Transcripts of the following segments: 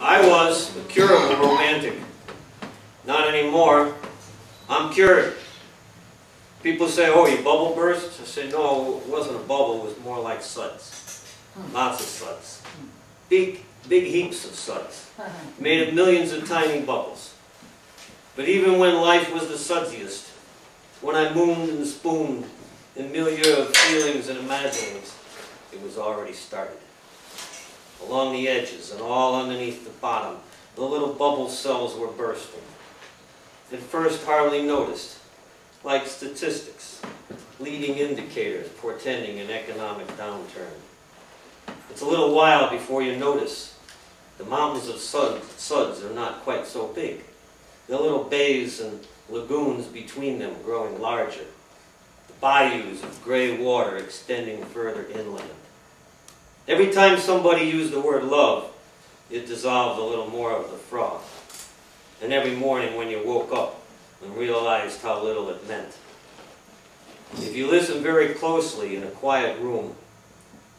I was a curable romantic. Not anymore. I'm cured. People say, oh, you bubble burst? I say, no, it wasn't a bubble, it was more like suds. Lots of suds. Big heaps of suds. Made of millions of tiny bubbles. But even when life was the sudsiest, when I mooned and spooned in milieu of feelings and imaginings, it was already started. Along the edges and all underneath the bottom, the little bubble cells were bursting. At first hardly noticed, like statistics, leading indicators portending an economic downturn. It's a little while before you notice the mountains of suds are not quite so big. The little bays and lagoons between them growing larger. The bayous of gray water extending further inland. Every time somebody used the word love, it dissolved a little more of the froth. And every morning when you woke up and realized how little it meant. If you listen very closely in a quiet room,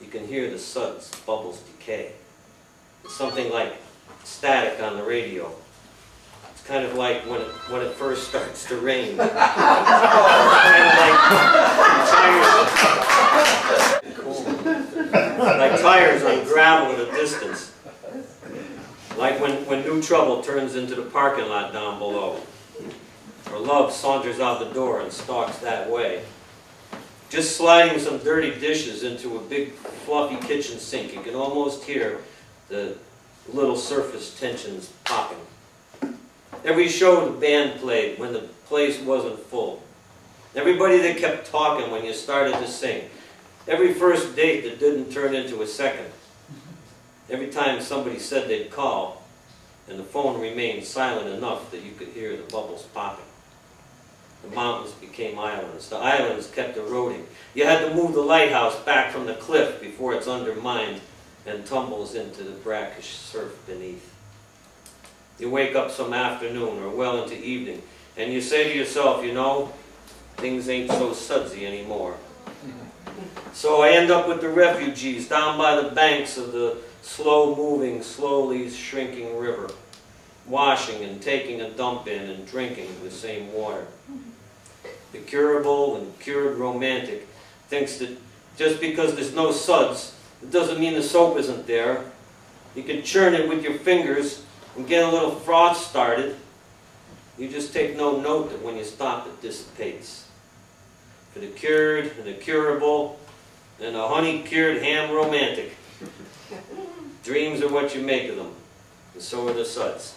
you can hear the suds, bubbles decay. It's something like static on the radio. It's kind of like when it first starts to rain. It's kind of like tires on gravel at a distance. Like when new trouble turns into the parking lot down below. Or love saunters out the door and stalks that way. Just sliding some dirty dishes into a big fluffy kitchen sink, you can almost hear the little surface tensions popping. Every show the band played when the place wasn't full. Everybody that kept talking when you started to sing. Every first date that didn't turn into a second. Every time somebody said they'd call, and the phone remained silent enough that you could hear the bubbles popping. The mountains became islands. The islands kept eroding. You had to move the lighthouse back from the cliff before it's undermined and tumbles into the brackish surf beneath. You wake up some afternoon or well into evening, and you say to yourself, you know, things ain't so sudsy anymore. So I end up with the refugees down by the banks of the slow-moving, slowly shrinking river, washing and taking a dump in and drinking the same water. The curable and cured romantic thinks that just because there's no suds, it doesn't mean the soap isn't there. You can churn it with your fingers and get a little froth started. You just take no note that when you stop, it dissipates. For the cured and the curable and the honey-cured ham romantic, dreams are what you make of them, and so are the suds.